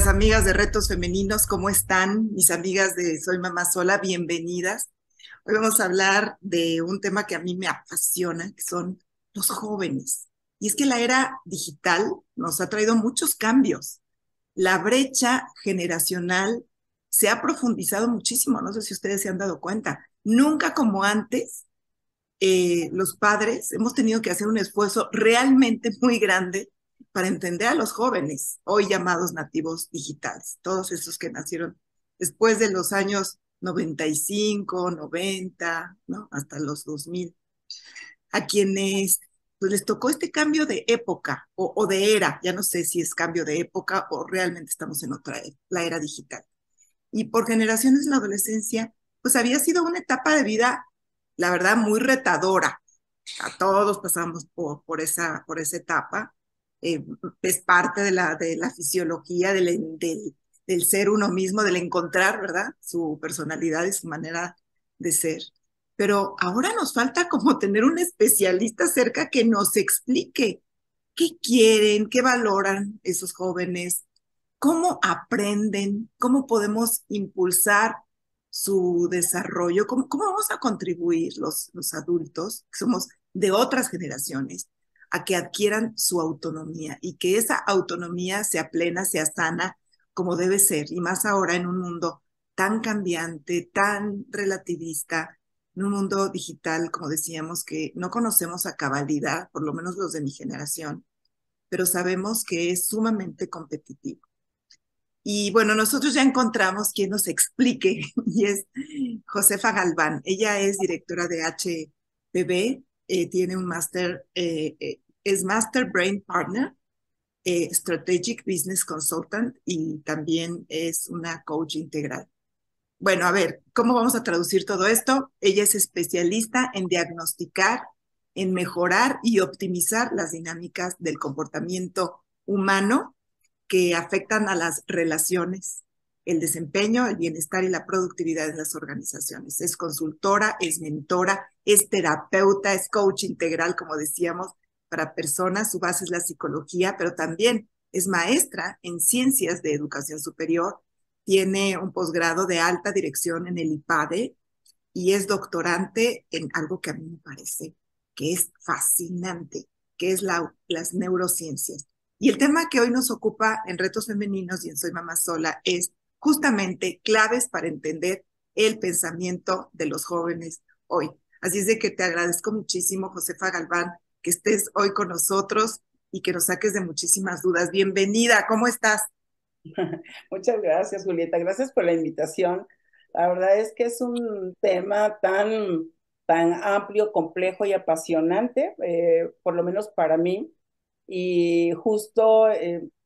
amigas de Retos Femeninos, ¿cómo están? Mis amigas de Soy Mamá Sola, bienvenidas. Hoy vamos a hablar de un tema que a mí me apasiona, que son los jóvenes. Y es que la era digital nos ha traído muchos cambios. La brecha generacional se ha profundizado muchísimo, no sé si ustedes se han dado cuenta. Nunca como antes, los padres hemos tenido que hacer un esfuerzo realmente muy grande para entender a los jóvenes, hoy llamados nativos digitales, todos esos que nacieron después de los años 95, 90, ¿no? Hasta los 2000, a quienes pues, les tocó este cambio de época o de era, ya no sé si es cambio de época o realmente estamos en otra era, la era digital. Y por generaciones la adolescencia, pues había sido una etapa de vida, la verdad, muy retadora. A todos pasamos por esa etapa. Eh, es parte de la fisiología del ser uno mismo, del encontrar, ¿verdad? Su personalidad y su manera de ser. Pero ahora nos falta como tener un especialista cerca que nos explique qué quieren, qué valoran esos jóvenes, cómo aprenden, cómo podemos impulsar su desarrollo, cómo vamos a contribuir los adultos, que somos de otras generaciones, a que adquieran su autonomía y que esa autonomía sea plena, sea sana, como debe ser, y más ahora en un mundo tan cambiante, tan relativista, en un mundo digital, como decíamos, que no conocemos a cabalidad, por lo menos los de mi generación, pero sabemos que es sumamente competitivo. Y bueno, nosotros ya encontramos quien nos explique, y es Josefa Galván. Ella es directora de HPB, tiene un máster, es Master Brain Partner, Strategic Business Consultant y también es una coach integral. Bueno, a ver, ¿cómo vamos a traducir todo esto? Ella es especialista en diagnosticar, en mejorar y optimizar las dinámicas del comportamiento humano que afectan a las relaciones, el desempeño, el bienestar y la productividad de las organizaciones. Es consultora, es mentora, es terapeuta, es coach integral, como decíamos, para personas. Su base es la psicología, pero también es maestra en ciencias de educación superior. Tiene un posgrado de alta dirección en el IPADE y es doctorante en algo que a mí me parece que es fascinante, que es las neurociencias. Y el tema que hoy nos ocupa en Retos Femeninos y en Soy Mamá Sola es justamente claves para entender el pensamiento de los jóvenes hoy. Así es de que te agradezco muchísimo, Josefa Galván, que estés hoy con nosotros y que nos saques de muchísimas dudas. Bienvenida, ¿cómo estás? Muchas gracias, Julieta. Gracias por la invitación. La verdad es que es un tema tan amplio, complejo y apasionante, por lo menos para mí. Y justo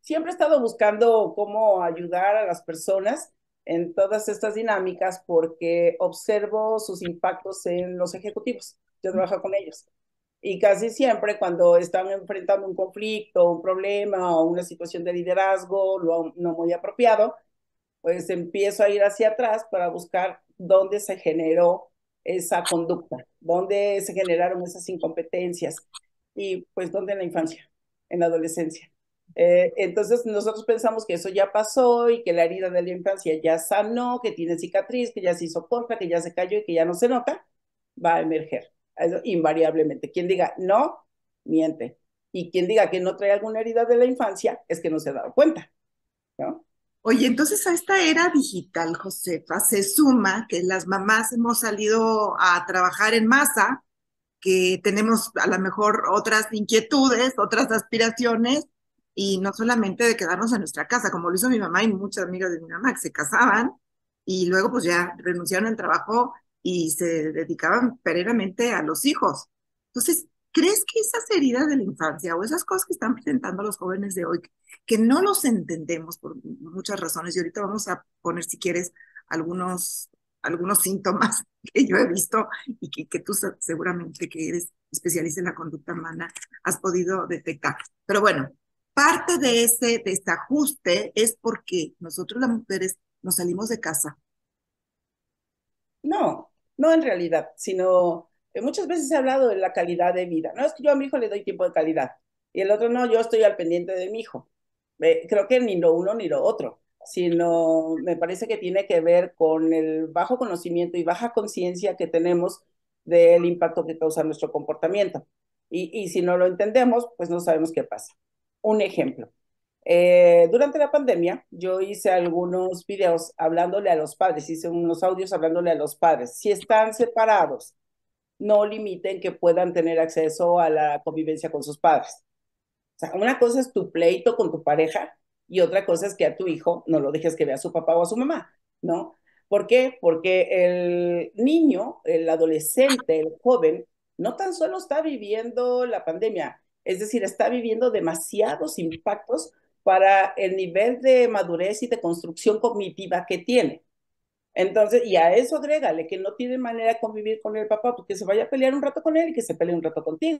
siempre he estado buscando cómo ayudar a las personas en todas estas dinámicas porque observo sus impactos en los ejecutivos. Yo trabajo con ellos. Y casi siempre cuando están enfrentando un conflicto, un problema o una situación de liderazgo no muy apropiado, pues empiezo a ir hacia atrás para buscar dónde se generó esa conducta, dónde se generaron esas incompetencias y pues dónde en la infancia, en la adolescencia. Entonces nosotros pensamos que eso ya pasó y que la herida de la infancia ya sanó, que tiene cicatriz, que ya se hizo porca, que ya se cayó y que ya no se nota, va a emerger. Eso, invariablemente. Quien diga no, miente. Y quien diga que no trae alguna herida de la infancia es que no se ha dado cuenta, ¿no? Oye, entonces a esta era digital, Josefa, se suma que las mamás hemos salido a trabajar en masa, que tenemos a lo mejor otras inquietudes, otras aspiraciones, y no solamente de quedarnos en nuestra casa, como lo hizo mi mamá y muchas amigas de mi mamá que se casaban y luego pues ya renunciaron al trabajo y se dedicaban perennemente a los hijos. Entonces, ¿crees que esas heridas de la infancia o esas cosas que están presentando los jóvenes de hoy, que no los entendemos por muchas razones, y ahorita vamos a poner, si quieres, algunos, algunos síntomas que yo he visto y que tú seguramente que eres especialista en la conducta humana has podido detectar. Pero bueno, parte de ese desajuste es porque nosotros las mujeres nos salimos de casa. No, no en realidad, sino muchas veces he hablado de la calidad de vida. No es que yo a mi hijo le doy tiempo de calidad y el otro no, yo estoy al pendiente de mi hijo. Creo que ni lo uno ni lo otro. sino me parece que tiene que ver con el bajo conocimiento y baja conciencia que tenemos del impacto que causa nuestro comportamiento. Y si no lo entendemos, pues no sabemos qué pasa. Un ejemplo. Durante la pandemia, yo hice algunos videos hablándole a los padres, hice unos audios hablándole a los padres. Si están separados, no limiten que puedan tener acceso a la convivencia con sus padres. O sea, una cosa es tu pleito con tu pareja y otra cosa es que a tu hijo no lo dejes que vea a su papá o a su mamá, ¿no? ¿Por qué? Porque el niño, el adolescente, el joven, no tan solo está viviendo la pandemia, es decir, está viviendo demasiados impactos para el nivel de madurez y de construcción cognitiva que tiene. Entonces, y a eso agrégale que no tiene manera de convivir con el papá, porque se vaya a pelear un rato con él y que se pelee un rato contigo,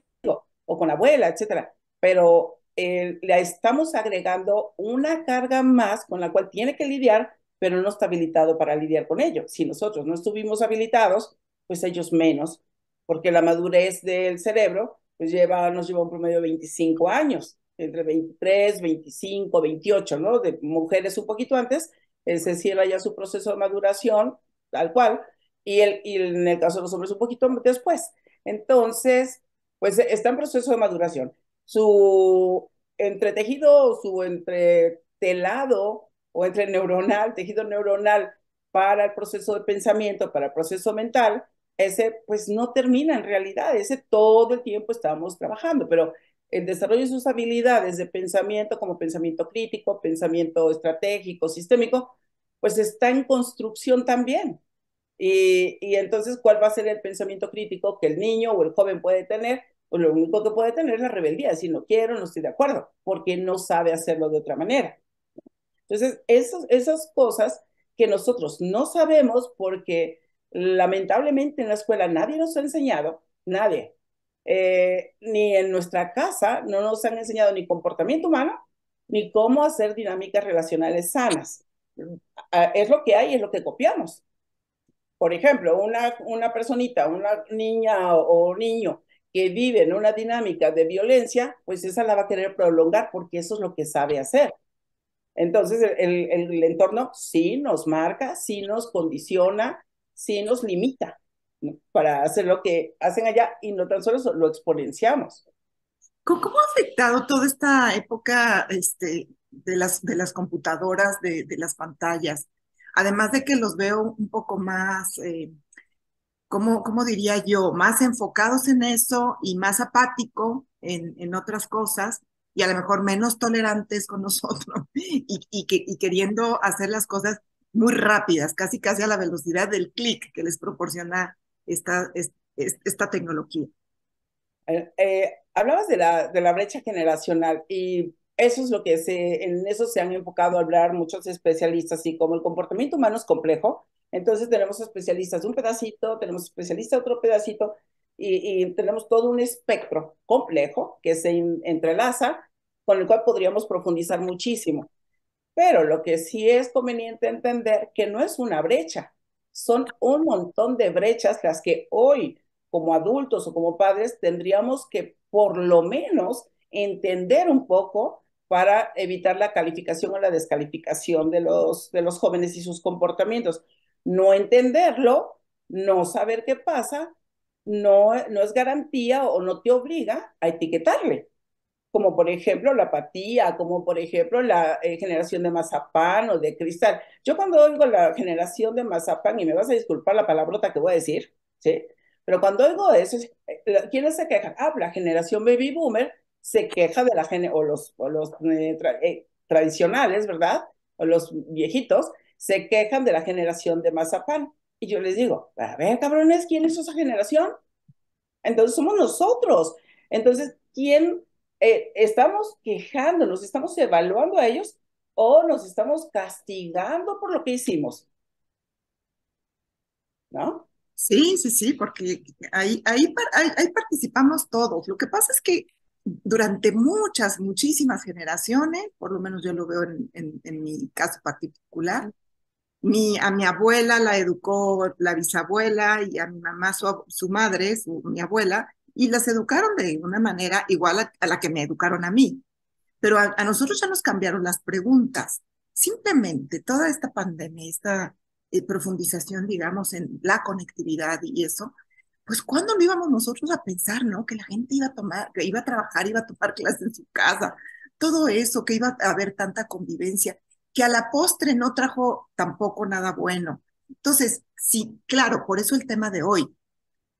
o con la abuela, etcétera. Pero le estamos agregando una carga más con la cual tiene que lidiar, pero no está habilitado para lidiar con ello. Si nosotros no estuvimos habilitados, pues ellos menos, porque la madurez del cerebro pues nos lleva un promedio de 25 años, entre 23, 25, 28, ¿no? De mujeres un poquito antes, se cierra ya su proceso de maduración, tal cual, y en el caso de los hombres un poquito después. Entonces, pues está en proceso de maduración. Su entretejido, su entretelado o entre neuronal, tejido neuronal para el proceso de pensamiento, para el proceso mental, ese pues no termina en realidad, ese todo el tiempo estamos trabajando, pero el desarrollo de sus habilidades de pensamiento como pensamiento crítico, pensamiento estratégico, sistémico, pues está en construcción también. Y entonces, ¿cuál va a ser el pensamiento crítico que el niño o el joven puede tener? Pues lo único que puede tener es la rebeldía, decir no quiero, no estoy de acuerdo, porque no sabe hacerlo de otra manera. Entonces, esas cosas que nosotros no sabemos porque lamentablemente en la escuela nadie nos ha enseñado, nadie, ni en nuestra casa no nos han enseñado ni comportamiento humano, ni cómo hacer dinámicas relacionales sanas. Es lo que hay, es lo que copiamos. Por ejemplo, una personita, una niña o niño que vive en una dinámica de violencia, pues esa la va a querer prolongar porque eso es lo que sabe hacer. Entonces, el entorno sí nos marca, sí nos condiciona, sí nos limita, ¿no? Para hacer lo que hacen allá y no tan solo eso, lo exponenciamos. ¿Cómo ha afectado toda esta época de las computadoras, de las pantallas? Además de que los veo un poco más, cómo diría yo? Más enfocados en eso y más apático en otras cosas y a lo mejor menos tolerantes con nosotros y queriendo hacer las cosas muy rápidas, casi casi a la velocidad del clic que les proporciona esta tecnología. Hablabas de la brecha generacional y eso es lo que en eso se han enfocado a hablar muchos especialistas y como el comportamiento humano es complejo, entonces tenemos especialistas de un pedacito, tenemos especialistas de otro pedacito y tenemos todo un espectro complejo que se entrelaza con el cual podríamos profundizar muchísimo. Pero lo que sí es conveniente entender que no es una brecha, son un montón de brechas las que hoy, como adultos o como padres, tendríamos que por lo menos entender un poco para evitar la calificación o la descalificación de los jóvenes y sus comportamientos. No entenderlo, no saber qué pasa, no es garantía o no te obliga a etiquetarle como por ejemplo la apatía, como por ejemplo la generación de mazapán o de cristal. Yo cuando oigo la generación de mazapán, y me vas a disculpar la palabrota que voy a decir, ¿sí? Pero cuando oigo eso, ¿quiénes se quejan? Ah, la generación baby boomer se queja de la o los tradicionales, ¿verdad? O los viejitos se quejan de la generación de mazapán. Y yo les digo, a ver, cabrones, ¿quién es esa generación? Entonces somos nosotros. Entonces, ¿quién estamos quejándonos, estamos evaluando a ellos o nos estamos castigando por lo que hicimos? ¿No? Sí, sí, sí, porque ahí participamos todos. Lo que pasa es que durante muchísimas generaciones, por lo menos yo lo veo en mi caso particular, a mi abuela la educó la bisabuela y a mi mamá su madre, mi abuela, y las educaron de una manera igual a la que me educaron a mí. Pero a nosotros ya nos cambiaron las preguntas. simplemente toda esta pandemia, esta profundización, digamos, en la conectividad y eso, pues ¿cuándo lo íbamos nosotros a pensar, no? Que la gente iba a tomar, que iba a trabajar, iba a tomar clases en su casa, todo eso, que iba a haber tanta convivencia, que a la postre no trajo tampoco nada bueno. Entonces, sí, claro, por eso el tema de hoy,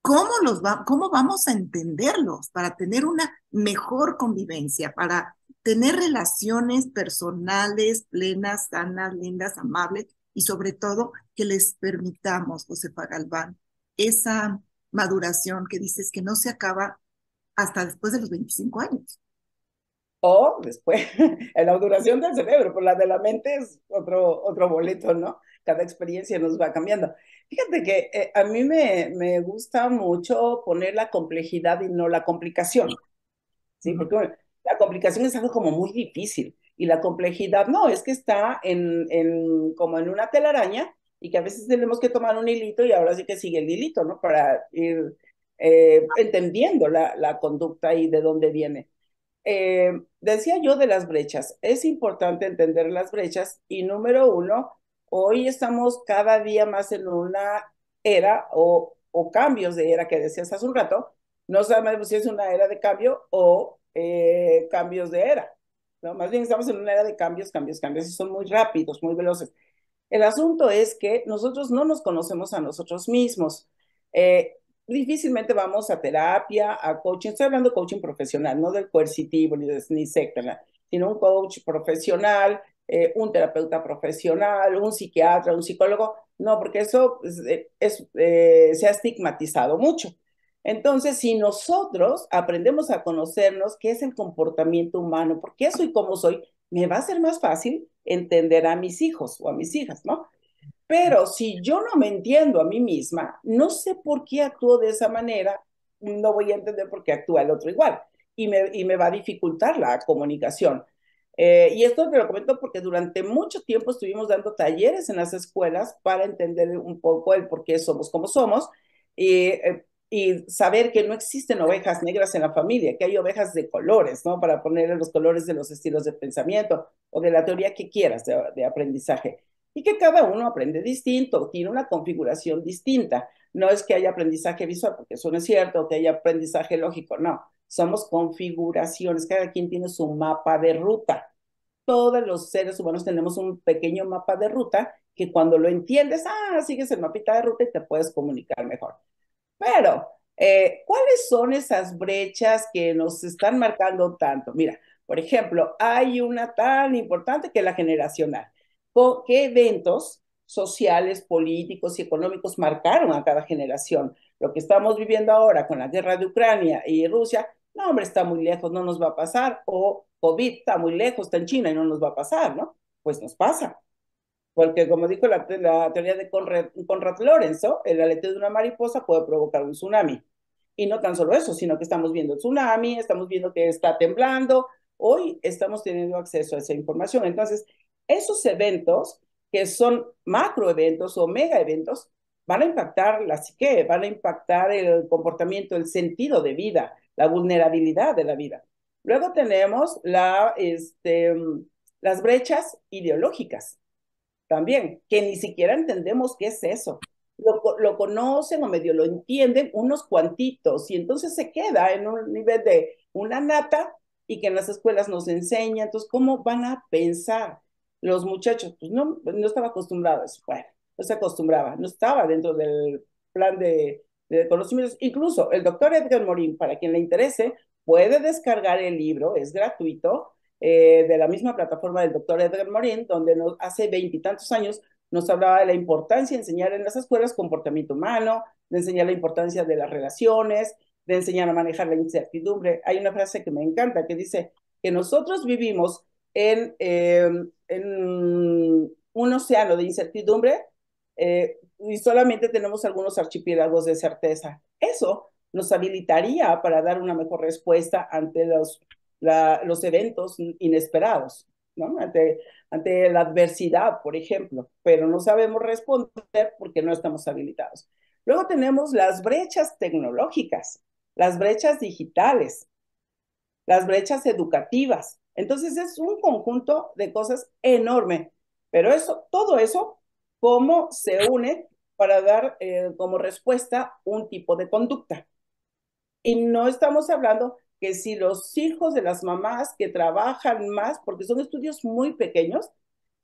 cómo vamos a entenderlos para tener una mejor convivencia, para tener relaciones personales plenas, sanas, lindas, amables y sobre todo que les permitamos, Josefa Galván, esa maduración que dices que no se acaba hasta después de los 25 años? O después, en la duración del cerebro, pues la de la mente es otro boleto, ¿no? Cada experiencia nos va cambiando. Fíjate que a mí me gusta mucho poner la complejidad y no la complicación, ¿sí? Ujú. Porque bueno, la complicación es algo como muy difícil y la complejidad no, es que está como en una telaraña y que a veces tenemos que tomar un hilito y ahora sí que sigue el hilito, ¿no? Para ir entendiendo la conducta y de dónde viene. Decía yo de las brechas, es importante entender las brechas y número uno, hoy estamos cada día más en una era o cambios de era que decías hace un rato, no sabemos si es una era de cambio o cambios de era, ¿no? Más bien estamos en una era de cambios, cambios, cambios y son muy rápidos, muy veloces. El asunto es que nosotros no nos conocemos a nosotros mismos. Eh, Difícilmente vamos a terapia, a coaching. Estoy hablando de coaching profesional, no del coercitivo ni secta, ¿no? Sino un coach profesional, un terapeuta profesional, un psiquiatra, un psicólogo. No, porque eso se ha estigmatizado mucho. Entonces, si nosotros aprendemos a conocernos qué es el comportamiento humano, por qué soy como soy, me va a ser más fácil entender a mis hijos o a mis hijas, ¿no? Pero si yo no me entiendo a mí misma, no sé por qué actúo de esa manera, no voy a entender por qué actúa el otro igual y me va a dificultar la comunicación. Y esto te lo comento porque durante mucho tiempo estuvimos dando talleres en las escuelas para entender un poco el por qué somos como somos y saber que no existen ovejas negras en la familia, que hay ovejas de colores, ¿no? Para poner los colores de los estilos de pensamiento o de la teoría que quieras de aprendizaje y que cada uno aprende distinto, tiene una configuración distinta. No es que haya aprendizaje visual, porque eso no es cierto, o que haya aprendizaje lógico, no. Somos configuraciones, cada quien tiene su mapa de ruta. Todos los seres humanos tenemos un pequeño mapa de ruta que cuando lo entiendes, sigues el mapita de ruta y te puedes comunicar mejor. Pero, ¿cuáles son esas brechas que nos están marcando tanto? Mira, por ejemplo, hay una tan importante que es la generacional. ¿Qué eventos sociales, políticos y económicos marcaron a cada generación? Lo que estamos viviendo ahora con la guerra de Ucrania y Rusia, no, hombre, está muy lejos, no nos va a pasar. O COVID está muy lejos, está en China y no nos va a pasar, ¿no? Pues nos pasa. Porque como dijo la teoría de Conrad Lorenzo, el aleteo de una mariposa puede provocar un tsunami. Y no tan solo eso, sino que estamos viendo el tsunami, estamos viendo que está temblando. Hoy estamos teniendo acceso a esa información. Entonces, esos eventos, que son macroeventos o mega eventos, van a impactar la psique, van a impactar el comportamiento, el sentido de vida, la vulnerabilidad de la vida. Luego tenemos las brechas ideológicas también, que ni siquiera entendemos qué es eso. Lo conocen o medio lo entienden unos cuantitos y entonces se queda en un nivel de una nata y que en las escuelas nos enseña. Entonces, ¿cómo van a pensar los muchachos? Pues no estaba acostumbrado a eso. Bueno, no se acostumbraba, no estaba dentro del plan de conocimientos. Incluso el doctor Edgar Morin, para quien le interese, puede descargar el libro, es gratuito, de la misma plataforma del doctor Edgar Morin, donde hace veintitantos años nos hablaba de la importancia de enseñar en las escuelas comportamiento humano, de enseñar la importancia de las relaciones, de enseñar a manejar la incertidumbre. Hay una frase que me encanta que dice que nosotros vivimos en un océano de incertidumbre y solamente tenemos algunos archipiélagos de certeza. Eso nos habilitaría para dar una mejor respuesta ante los eventos inesperados, ¿no? Ante la adversidad, por ejemplo, pero no sabemos responder porque no estamos habilitados. Luego tenemos las brechas tecnológicas, las brechas digitales, las brechas educativas. Entonces es un conjunto de cosas enorme. Pero eso, todo eso, ¿cómo se une para dar como respuesta un tipo de conducta? Y no estamos hablando que si los hijos de las mamás que trabajan más, porque son estudios muy pequeños,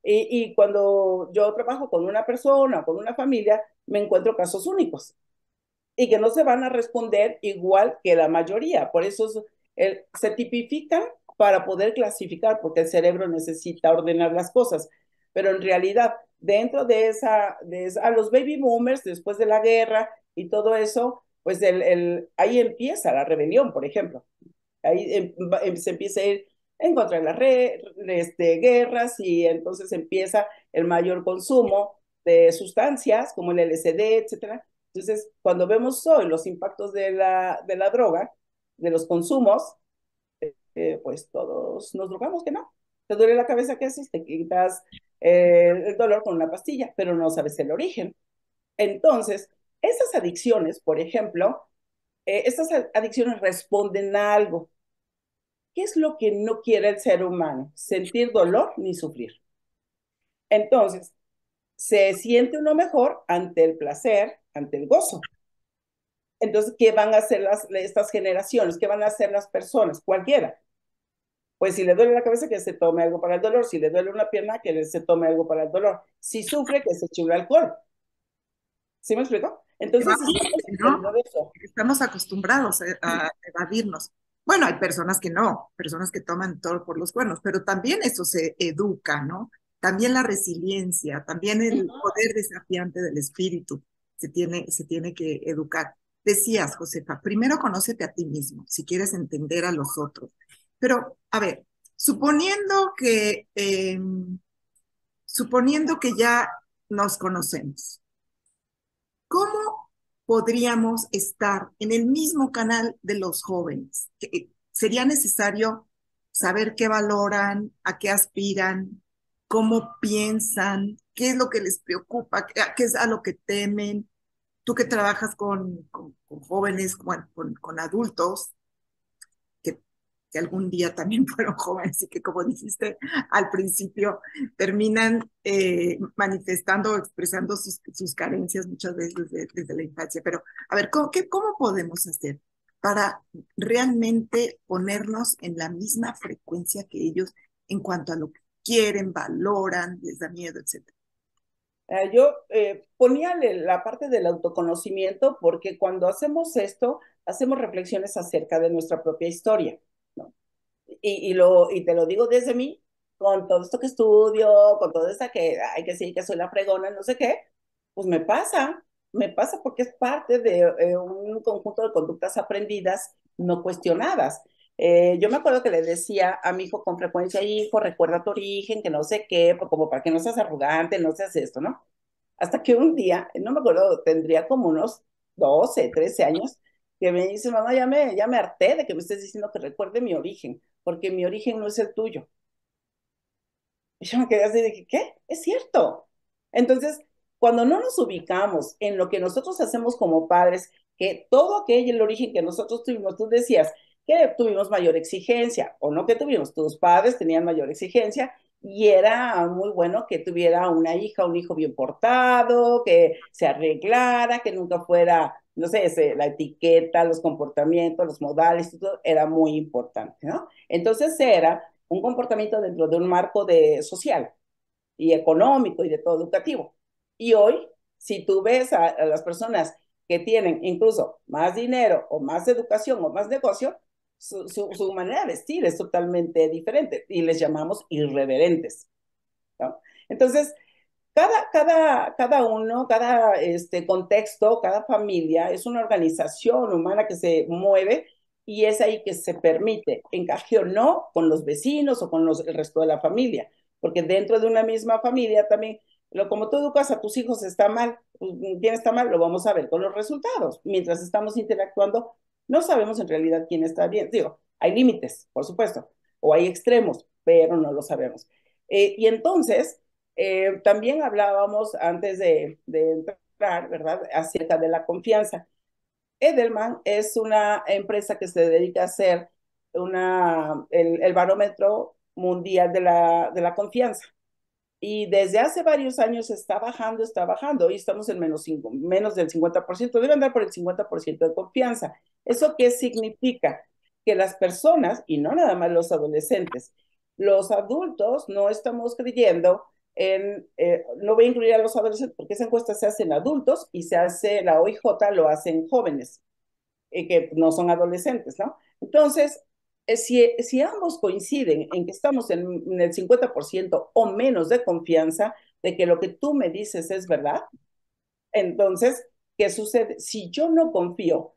y cuando yo trabajo con una persona, con una familia, me encuentro casos únicos y que no se van a responder igual que la mayoría. Por eso se tipifican para poder clasificar, porque el cerebro necesita ordenar las cosas. Pero en realidad, dentro a los baby boomers, después de la guerra y todo eso, pues ahí empieza la rebelión, por ejemplo. Ahí se empieza a ir en contra de las guerras y entonces empieza el mayor consumo de sustancias como el LSD, etcétera. Entonces, cuando vemos hoy los impactos de la droga, de los consumos, pues todos nos drogamos, que no. Te duele la cabeza, ¿qué haces? Te quitas el dolor con una pastilla, pero no sabes el origen. Entonces, esas adicciones, por ejemplo, estas adicciones responden a algo. ¿Qué es lo que no quiere el ser humano? Sentir dolor ni sufrir. Entonces, se siente uno mejor ante el placer, ante el gozo. Entonces, ¿qué van a hacer estas generaciones? ¿Qué van a hacer las personas? Cualquiera. Pues si le duele la cabeza, que se tome algo para el dolor. Si le duele una pierna, que se tome algo para el dolor. Si sufre, que se eche un alcohol. ¿Sí me explico? Entonces, estamos ¿No? haciendo eso. Estamos acostumbrados a evadirnos. Bueno, hay personas que no, personas que toman todo por los cuernos, pero también eso se educa, ¿no? También la resiliencia, también el poder desafiante del espíritu se tiene que educar. Decías, Josefa, primero conócete a ti mismo, si quieres entender a los otros. Pero, a ver, suponiendo suponiendo que ya nos conocemos, ¿cómo podríamos estar en el mismo canal de los jóvenes? Sería necesario saber qué valoran, a qué aspiran, cómo piensan, qué es lo que les preocupa, qué es a lo que temen. Tú que trabajas con jóvenes, con adultos, que, que algún día también fueron jóvenes y que, como dijiste al principio, terminan manifestando o expresando sus carencias muchas veces desde la infancia. Pero, a ver, ¿cómo podemos hacer para realmente ponernos en la misma frecuencia que ellos en cuanto a lo que quieren, valoran, les da miedo, etcétera? Yo ponía la parte del autoconocimiento porque cuando hacemos esto, hacemos reflexiones acerca de nuestra propia historia, ¿no? Y te lo digo desde mí, con todo esto que estudio, con todo esto que hay que decir que soy la fregona, no sé qué, pues me pasa porque es parte de un conjunto de conductas aprendidas, no cuestionadas. Yo me acuerdo que le decía a mi hijo con frecuencia, hijo, recuerda tu origen, que no sé qué, pues como para que no seas arrogante, no seas esto, ¿no? Hasta que un día, no me acuerdo, tendría como unos 12, 13 años, que me dice, mamá, ya me harté de que me estés diciendo que recuerde mi origen, porque mi origen no es el tuyo. Y yo me quedé así de que, ¿qué? Es cierto. Entonces, cuando no nos ubicamos en lo que nosotros hacemos como padres, que todo aquello, el origen que nosotros tuvimos, tú decías que tuvimos mayor exigencia, o no que tuvimos, tus padres tenían mayor exigencia, y era muy bueno que tuviera una hija, un hijo bien portado, que se arreglara, que nunca fuera, no sé, la etiqueta, los comportamientos, los modales, todo era muy importante, ¿no? Entonces era un comportamiento dentro de un marco social y económico y de todo educativo. Y hoy, si tú ves a las personas que tienen incluso más dinero o más educación o más negocio, su manera de vestir es totalmente diferente y les llamamos irreverentes, ¿no? Entonces, cada uno, cada contexto, cada familia es una organización humana que se mueve y es ahí que se permite, encaje o no, con los vecinos o con el resto de la familia. Porque dentro de una misma familia también, como tú educas a tus hijos está mal, quién está mal, lo vamos a ver con los resultados. Mientras estamos interactuando, no sabemos en realidad quién está bien. Digo, hay límites, por supuesto, o hay extremos, pero no lo sabemos. Y entonces, también hablábamos antes de entrar, ¿verdad?, acerca de la confianza. Edelman es una empresa que se dedica a hacer el barómetro mundial de la confianza. Y desde hace varios años está bajando. Hoy estamos en menos del 50%, debe andar por el 50% de confianza. ¿Eso qué significa? Que las personas, y no nada más los adolescentes, los adultos no estamos creyendo no voy a incluir a los adolescentes porque esa encuesta se hace en adultos y se hace, la OIJ lo hace en jóvenes que no son adolescentes, ¿no? Entonces, si ambos coinciden en que estamos en el 50% o menos de confianza de que lo que tú me dices es verdad, entonces, ¿qué sucede? Si yo no confío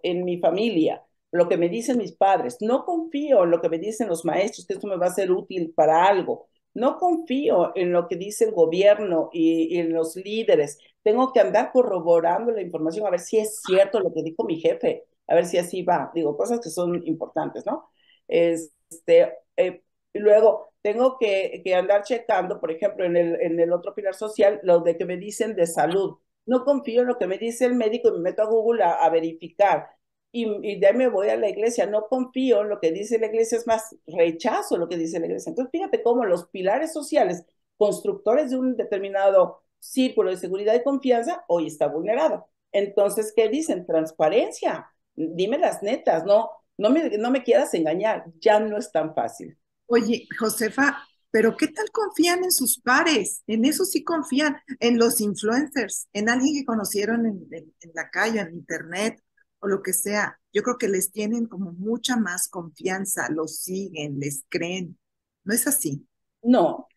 en mi familia, lo que me dicen mis padres, no confío en lo que me dicen los maestros, que esto me va a ser útil para algo, no confío en lo que dice el gobierno y en los líderes, tengo que andar corroborando la información a ver si es cierto lo que dijo mi jefe, a ver si así va, digo, cosas que son importantes, ¿no? Y luego tengo que andar checando, por ejemplo, en el otro pilar social, lo de que me dicen de salud. No confío en lo que me dice el médico y me meto a Google a verificar. Y de ahí me voy a la iglesia. No confío en lo que dice la iglesia, es más, rechazo lo que dice la iglesia. Entonces, fíjate cómo los pilares sociales, constructores de un determinado círculo de seguridad y confianza, hoy está vulnerado. Entonces, ¿qué dicen? Transparencia. Dime las netas, no me quieras engañar. Ya no es tan fácil. Oye, Josefa, pero ¿qué tal confían en sus pares? En eso sí confían, en los influencers, en alguien que conocieron en la calle, en internet o lo que sea. Yo creo que les tienen como mucha más confianza, los siguen, les creen. ¿No es así? No,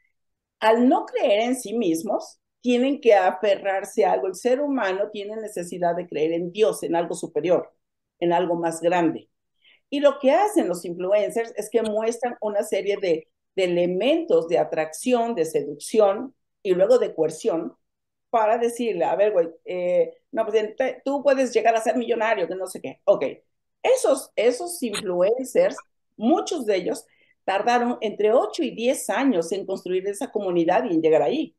al no creer en sí mismos, tienen que aferrarse a algo. El ser humano tiene necesidad de creer en Dios, en algo superior, en algo más grande. Y lo que hacen los influencers es que muestran una serie de elementos de atracción, de seducción y luego de coerción para decirle, a ver, güey, no, pues tú puedes llegar a ser millonario, que no sé qué. Ok, esos influencers, muchos de ellos tardaron entre 8 y 10 años en construir esa comunidad y en llegar ahí.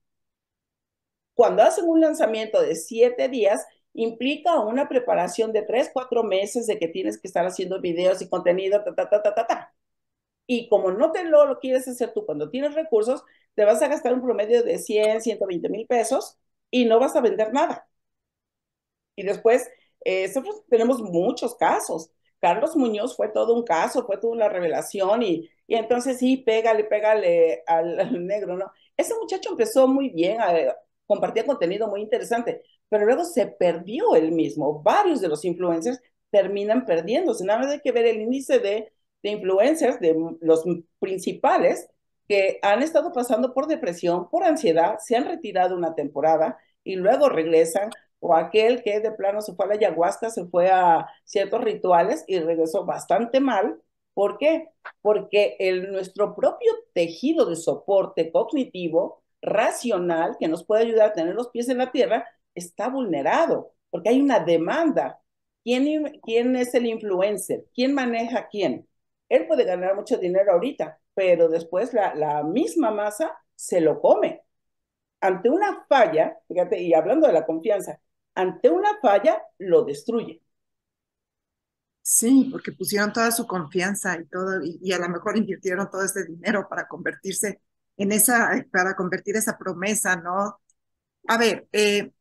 Cuando hacen un lanzamiento de 7 días, implica una preparación de 3 4 meses de que tienes que estar haciendo videos y contenido, ta, ta, ta, ta, ta, ta. Y como no lo quieres hacer tú cuando tienes recursos, te vas a gastar un promedio de 100, 120 mil pesos y no vas a vender nada. Y después, nosotros tenemos muchos casos. Carlos Muñoz fue todo un caso, fue toda una revelación y entonces sí, pégale al negro, ¿no? Ese muchacho empezó muy bien, compartía contenido muy interesante, pero luego se perdió él mismo. Varios de los influencers terminan perdiéndose. Nada más hay que ver el índice de influencers, de los principales, que han estado pasando por depresión, por ansiedad, se han retirado una temporada y luego regresan o aquel que de plano se fue a la ayahuasca, se fue a ciertos rituales y regresó bastante mal. ¿Por qué? Porque nuestro propio tejido de soporte cognitivo, racional, que nos puede ayudar a tener los pies en la tierra, está vulnerado, porque hay una demanda. ¿Quién es el influencer? ¿Quién maneja a quién? Él puede ganar mucho dinero ahorita, pero después la misma masa se lo come ante una falla, fíjate, y hablando de la confianza, ante una falla lo destruye. Sí, porque pusieron toda su confianza y todo, y a lo mejor invirtieron todo ese dinero para convertirse en esa, para convertir esa promesa, ¿no? A ver, ¿qué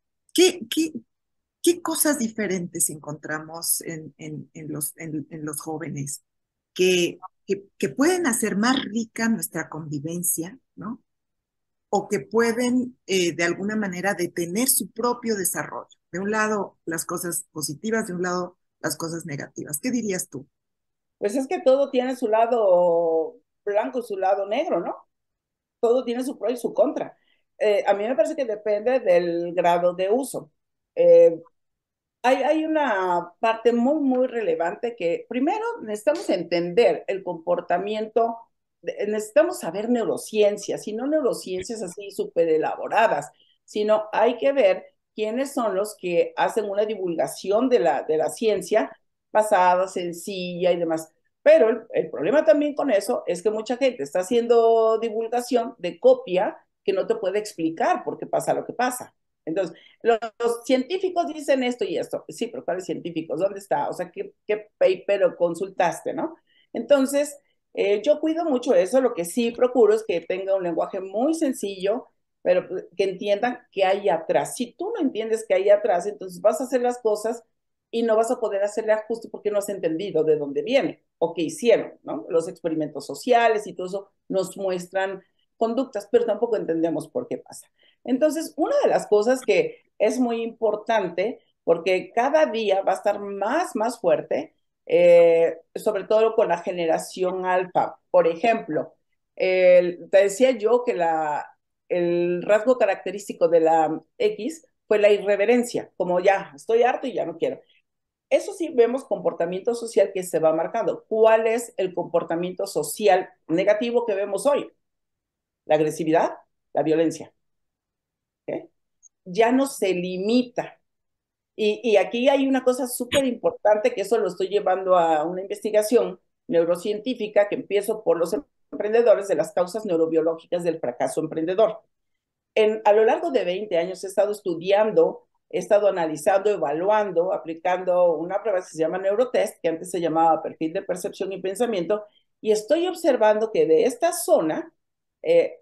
cosas diferentes encontramos en los jóvenes que pueden hacer más rica nuestra convivencia, ¿no? O que pueden de alguna manera detener su propio desarrollo. De un lado, las cosas positivas, de un lado, las cosas negativas. ¿Qué dirías tú? Pues es que todo tiene su lado blanco y su lado negro, ¿no? Todo tiene su pro y su contra. A mí me parece que depende del grado de uso. Eh, hay una parte muy, muy relevante que primero necesitamos entender el comportamiento, necesitamos saber neurociencias, y no neurociencias así súper elaboradas, sino hay que ver quiénes son los que hacen una divulgación de la ciencia basada, sencilla y demás. Pero el problema también con eso es que mucha gente está haciendo divulgación de copia que no te puede explicar por qué pasa lo que pasa. Entonces, los científicos dicen esto y esto. Sí, pero ¿cuáles científicos? ¿Dónde está? O sea, ¿qué paper consultaste, no? Entonces, Yo cuido mucho eso, lo que sí procuro es que tenga un lenguaje muy sencillo, pero que entiendan qué hay atrás. Si tú no entiendes qué hay atrás, entonces vas a hacer las cosas y no vas a poder hacerle ajuste porque no has entendido de dónde viene o qué hicieron, ¿no? Los experimentos sociales y todo eso nos muestran conductas, pero tampoco entendemos por qué pasa. Entonces, una de las cosas que es muy importante, porque cada día va a estar más fuerte, sobre todo con la generación alfa. Por ejemplo, te decía yo que el rasgo característico de la X fue la irreverencia, como ya estoy harto y ya no quiero. Eso sí vemos comportamiento social que se va marcando. ¿Cuál es el comportamiento social negativo que vemos hoy? La agresividad, la violencia. ¿Okay? Ya no se limita. Y aquí hay una cosa súper importante que eso lo estoy llevando a una investigación neurocientífica que empiezo por los emprendedores de las causas neurobiológicas del fracaso emprendedor. A lo largo de 20 años he estado estudiando, he estado analizando, evaluando, aplicando una prueba que se llama Neurotest, que antes se llamaba perfil de percepción y pensamiento, y estoy observando que de esta zona,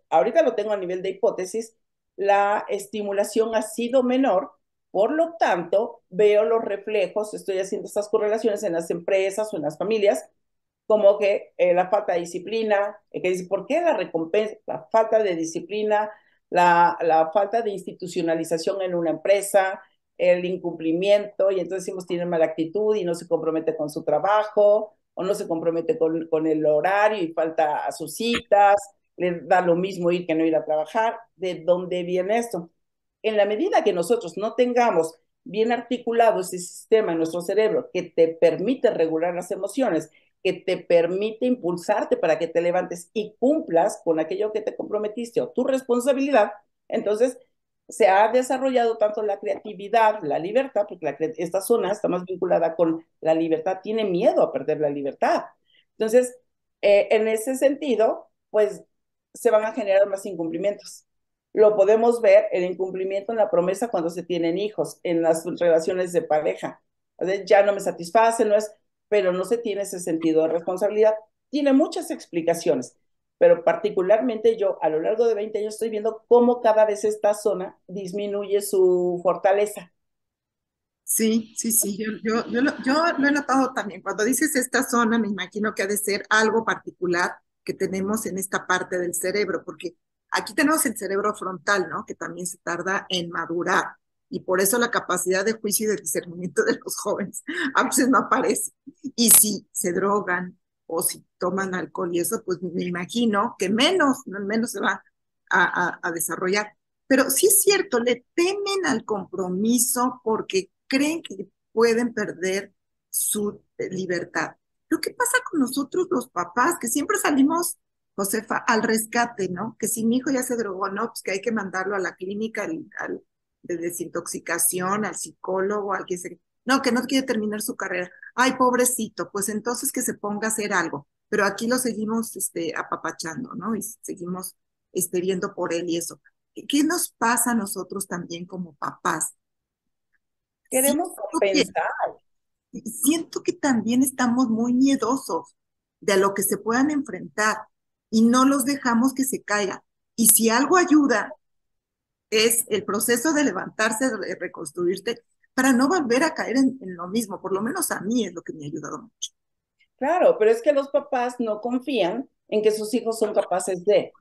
ahorita lo tengo a nivel de hipótesis, la estimulación ha sido menor, por lo tanto, veo los reflejos, estoy haciendo estas correlaciones en las empresas o en las familias, como que la falta de disciplina, que dice, ¿por qué la recompensa? La falta de disciplina, la falta de institucionalización en una empresa, el incumplimiento, y entonces decimos tiene mala actitud y no se compromete con su trabajo, o no se compromete con el horario y falta a sus citas, le da lo mismo ir que no ir a trabajar. ¿De dónde viene esto? En la medida que nosotros no tengamos bien articulado ese sistema en nuestro cerebro que te permite regular las emociones, que te permite impulsarte para que te levantes y cumplas con aquello que te comprometiste o tu responsabilidad, entonces se ha desarrollado tanto la creatividad, la libertad, porque esta zona está más vinculada con la libertad, tiene miedo a perder la libertad. Entonces, en ese sentido, pues se van a generar más incumplimientos. Lo podemos ver el incumplimiento en la promesa cuando se tienen hijos, en las relaciones de pareja. Ya no me satisface, no es, pero no se tiene ese sentido de responsabilidad. Tiene muchas explicaciones, pero particularmente yo a lo largo de 20 años estoy viendo cómo cada vez esta zona disminuye su fortaleza. Sí, sí, sí, yo lo he notado también. Cuando dices esta zona, me imagino que ha de ser algo particular que tenemos en esta parte del cerebro, porque aquí tenemos el cerebro frontal, ¿no? Que también se tarda en madurar y por eso la capacidad de juicio y de discernimiento de los jóvenes a veces no aparece. Y si se drogan o si toman alcohol y eso, pues me imagino que menos se va a desarrollar. Pero sí es cierto, le temen al compromiso porque creen que pueden perder su libertad. Lo que pasa con nosotros los papás, que siempre salimos, Josefa, al rescate, ¿no? Que si mi hijo ya se drogó, no, pues que hay que mandarlo a la clínica de desintoxicación, al psicólogo, al que se... No, que no quiere terminar su carrera. Ay, pobrecito, pues entonces que se ponga a hacer algo. Pero aquí lo seguimos apapachando, ¿no? Y seguimos viendo por él y eso. ¿Qué nos pasa a nosotros también como papás? Queremos Siento que, compensar. siento que también estamos muy miedosos de a lo que se puedan enfrentar y no los dejamos que se caigan. Y si algo ayuda es el proceso de levantarse, de reconstruirte, para no volver a caer en lo mismo. Por lo menos a mí es lo que me ha ayudado mucho. Claro, pero es que los papás no confían en que sus hijos son capaces de.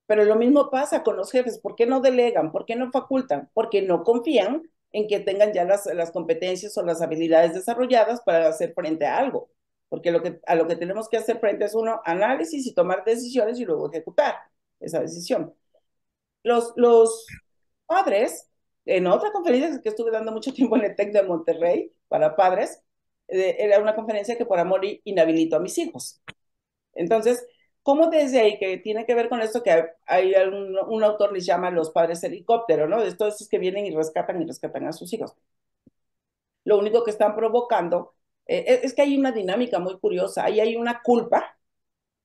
Pero lo mismo pasa con los jefes. ¿Por qué no delegan? ¿Por qué no facultan? Porque no confían en que tengan ya las competencias o las habilidades desarrolladas para hacer frente a algo. Porque a lo que tenemos que hacer frente es uno, análisis y tomar decisiones y luego ejecutar esa decisión. Los padres, en otra conferencia que estuve dando mucho tiempo en el TEC de Monterrey para padres, era una conferencia que por amor inhabilitó a mis hijos. Entonces, ¿cómo desde ahí, que tiene que ver con esto que hay un autor les llama los padres helicóptero, ¿no? De estos que vienen y rescatan a sus hijos. Lo único que están provocando es que hay una dinámica muy curiosa. Ahí hay una culpa,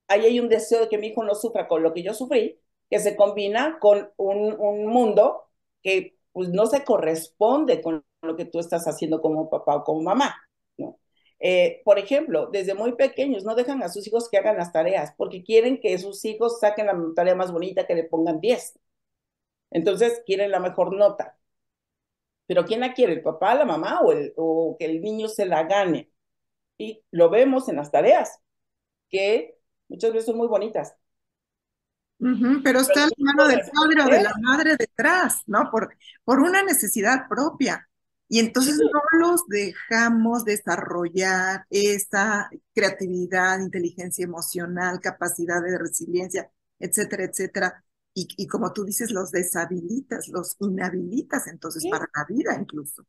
ahí hay un deseo de que mi hijo no sufra con lo que yo sufrí, que se combina con un mundo que pues, no se corresponde con lo que tú estás haciendo como papá o como mamá, ¿no? Por ejemplo, desde muy pequeños no dejan a sus hijos que hagan las tareas porque quieren que sus hijos saquen la tarea más bonita, que le pongan 10. Entonces quieren la mejor nota. Pero ¿quién la quiere? ¿El papá, la mamá o que el niño se la gane? Y lo vemos en las tareas, que muchas veces son muy bonitas. Ujú, pero Pero está la el mano tipo de del padre o de la hacer, madre detrás, ¿no? Por una necesidad propia. Y sí, entonces no los dejamos desarrollar esa creatividad, inteligencia emocional, capacidad de resiliencia, etcétera, etcétera. Y como tú dices, los deshabilitas, los inhabilitas entonces sí, para la vida incluso.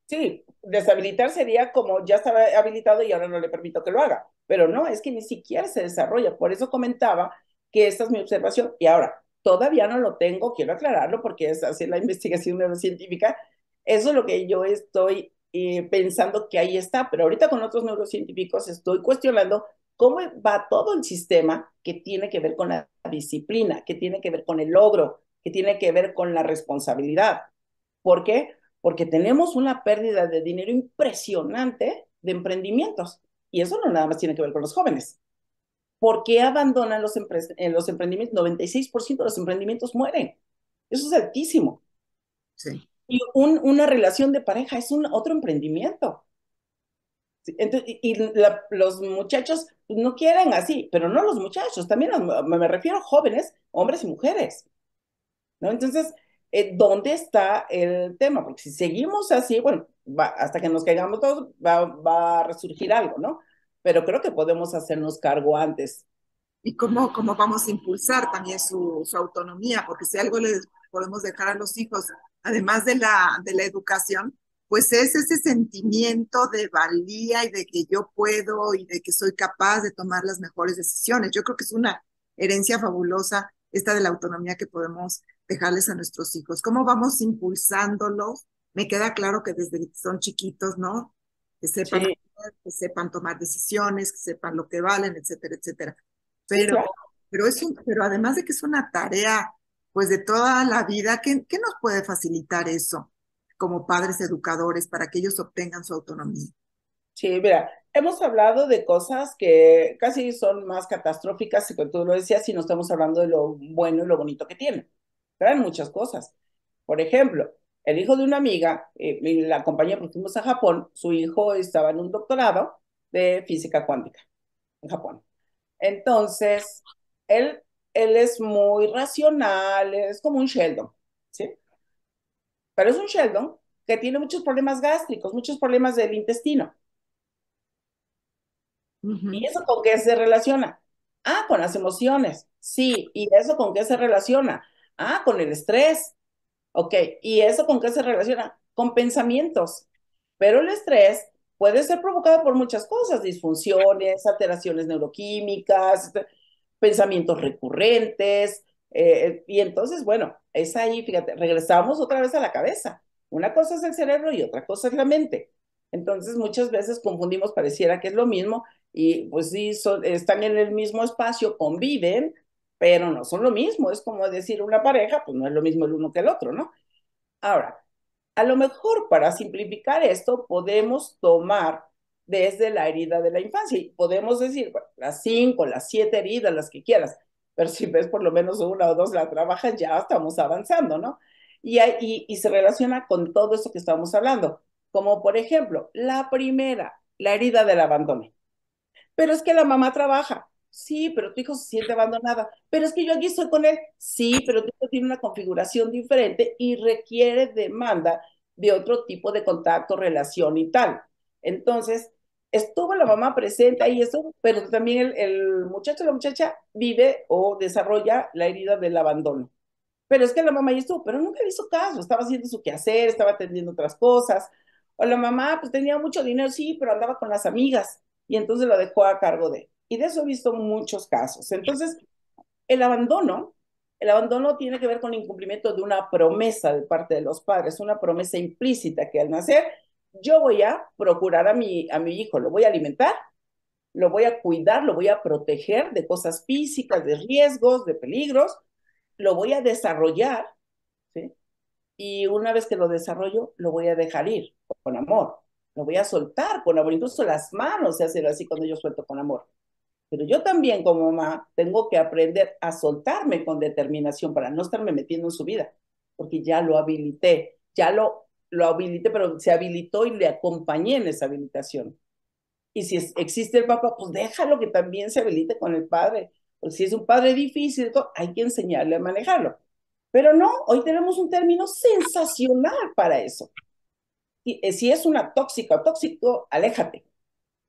sí, deshabilitar sería como ya estaba habilitado y ahora no le permito que lo haga. Pero no, es que ni siquiera se desarrolla. Por eso comentaba que esta es mi observación. Y ahora, todavía no lo tengo, quiero aclararlo porque es así la investigación neurocientífica. Eso es lo que yo estoy pensando que ahí está. Pero ahorita con otros neurocientíficos estoy cuestionando cómo va todo el sistema que tiene que ver con la disciplina, que tiene que ver con el logro, que tiene que ver con la responsabilidad. ¿Por qué? Porque tenemos una pérdida de dinero impresionante de emprendimientos. Y eso no nada más tiene que ver con los jóvenes. ¿Por qué abandonan los emprendimientos? 96% de los emprendimientos mueren. Eso es altísimo. Sí. Y una relación de pareja es otro emprendimiento. Entonces, los muchachos no quieren así, pero no los muchachos, también me refiero a jóvenes, hombres y mujeres. ¿No? Entonces, ¿dónde está el tema? Porque si seguimos así, bueno, hasta que nos caigamos todos, va a resurgir algo, ¿no? Pero creo que podemos hacernos cargo antes. Y cómo vamos a impulsar también su autonomía, porque si algo les podemos dejar a los hijos, además de la educación, pues es ese sentimiento de valía y de que yo puedo y de que soy capaz de tomar las mejores decisiones. Yo creo que es una herencia fabulosa esta de la autonomía que podemos dejarles a nuestros hijos. ¿Cómo vamos impulsándolos? Me queda claro que desde que son chiquitos, ¿no? Que sepan, Sí, que sepan tomar decisiones, que sepan lo que valen, etcétera, etcétera, sí, pero, claro. pero además de que es una tarea, pues de toda la vida, ¿qué nos puede facilitar eso como padres educadores para que ellos obtengan su autonomía? Sí, mira, hemos hablado de cosas que casi son más catastróficas, y como tú lo decías, si no estamos hablando de lo bueno y lo bonito que tienen. Traen muchas cosas. Por ejemplo, el hijo de una amiga, y la compañía, porque fuimos a Japón, su hijo estaba en un doctorado de física cuántica en Japón. Entonces, él, él es muy racional, es como un Sheldon, ¿sí? Pero es un Sheldon que tiene muchos problemas gástricos, muchos problemas del intestino. ¿Y Ujú, eso con qué se relaciona? Ah, con las emociones. Sí, ¿y eso con qué se relaciona? Ah, con el estrés. Ok, ¿y eso con qué se relaciona? Con pensamientos. Pero el estrés puede ser provocado por muchas cosas, disfunciones, alteraciones neuroquímicas, pensamientos recurrentes. Y entonces, bueno, es ahí, fíjate, regresamos otra vez a la cabeza. Una cosa es el cerebro y otra cosa es la mente. Entonces, muchas veces confundimos, pareciera que es lo mismo, y pues sí, están en el mismo espacio, conviven, pero no son lo mismo. Es como decir una pareja, pues no es lo mismo el uno que el otro, ¿no? Ahora, a lo mejor para simplificar esto, podemos tomar desde la herida de la infancia y podemos decir, bueno, las 5, las 7 heridas, las que quieras, pero si ves por lo menos una o dos la trabajas, ya estamos avanzando, ¿no? Y se relaciona con todo eso que estamos hablando, como por ejemplo, la primera, la herida del abandono. Pero es que la mamá trabaja. Sí, pero tu hijo se siente abandonada. Pero es que yo aquí estoy con él. Sí, pero tu hijo tiene una configuración diferente y requiere demanda de otro tipo de contacto, relación y tal. Entonces, estuvo la mamá presente ahí, eso, pero también el muchacho o la muchacha vive o desarrolla la herida del abandono. Pero es que la mamá ya estuvo, pero nunca le hizo caso, estaba haciendo su quehacer, estaba atendiendo otras cosas. O la mamá, pues tenía mucho dinero, sí, pero andaba con las amigas y entonces lo dejó a cargo de él. Y de eso he visto muchos casos. Entonces, el abandono, el abandono tiene que ver con el incumplimiento de una promesa de parte de los padres, una promesa implícita que al nacer yo voy a procurar a mi hijo, lo voy a alimentar, lo voy a cuidar, lo voy a proteger de cosas físicas, de riesgos, de peligros, lo voy a desarrollar, ¿sí? Y una vez que lo desarrollo, lo voy a dejar ir con amor. lo voy a soltar con amor, incluso las manos se hacen así cuando yo suelto con amor. Pero yo también como mamá tengo que aprender a soltarme con determinación para no estarme metiendo en su vida, porque ya lo habilité, lo habilité, pero se habilitó y le acompañé en esa habilitación. Y si existe el papá, pues déjalo que también se habilite con el padre. Pues si es un padre difícil, hay que enseñarle a manejarlo. Pero no, hoy tenemos un término sensacional para eso. Si es una tóxica o tóxico, aléjate.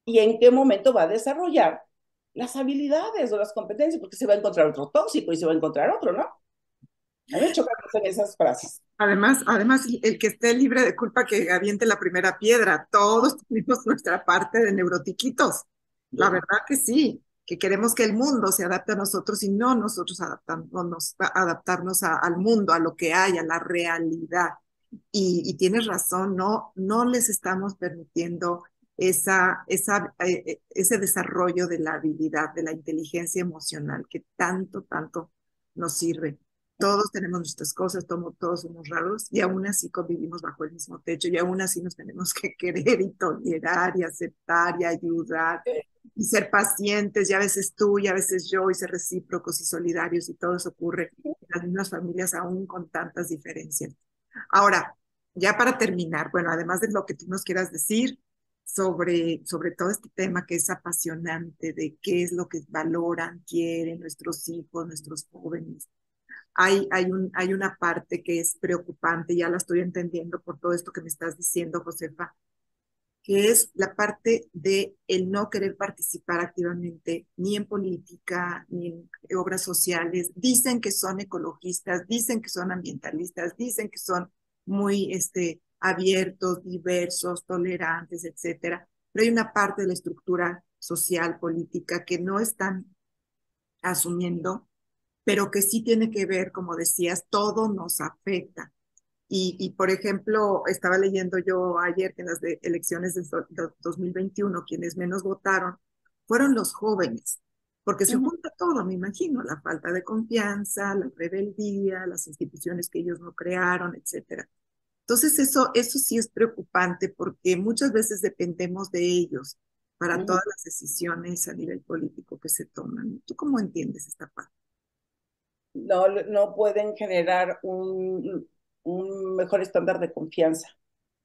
¿Y en qué momento va a desarrollar las habilidades o las competencias? Porque se va a encontrar otro tóxico y se va a encontrar otro, ¿no? A mí me chocan esas frases. Además, el que esté libre de culpa que aviente la primera piedra. Todos tenemos nuestra parte de neurotiquitos. La Bien. verdad que sí, que queremos que el mundo se adapte a nosotros y no nosotros adaptarnos al mundo, a lo que hay, a la realidad. Y tienes razón, no les estamos permitiendo ese desarrollo de la habilidad, de la inteligencia emocional que tanto nos sirve. Todos tenemos nuestras cosas, todos somos raros y aún así convivimos bajo el mismo techo y aún así nos tenemos que querer y tolerar y aceptar y ayudar y ser pacientes y a veces tú y a veces yo y ser recíprocos y solidarios y todo eso ocurre en las mismas familias aún con tantas diferencias. Ahora, ya para terminar, bueno, además de lo que tú nos quieras decir sobre todo este tema que es apasionante de qué es lo que valoran, quieren nuestros hijos, nuestros jóvenes, hay una parte que es preocupante, ya la estoy entendiendo por todo esto que me estás diciendo, Josefa, que es la parte de el no querer participar activamente ni en política, ni en obras sociales. Dicen que son ecologistas, dicen que son ambientalistas, dicen que son muy abiertos, diversos, tolerantes, etcétera. Pero hay una parte de la estructura social, política, que no están asumiendo, pero que sí tiene que ver, como decías, todo nos afecta. Por ejemplo, estaba leyendo yo ayer que en las elecciones de 2021, quienes menos votaron fueron los jóvenes, porque se Ujú. junta todo, me imagino, la falta de confianza, la rebeldía, las instituciones que ellos no crearon, etcétera. Entonces, eso sí es preocupante porque muchas veces dependemos de ellos para Ujú. todas las decisiones a nivel político que se toman. ¿Tú cómo entiendes esta parte? No pueden generar un mejor estándar de confianza.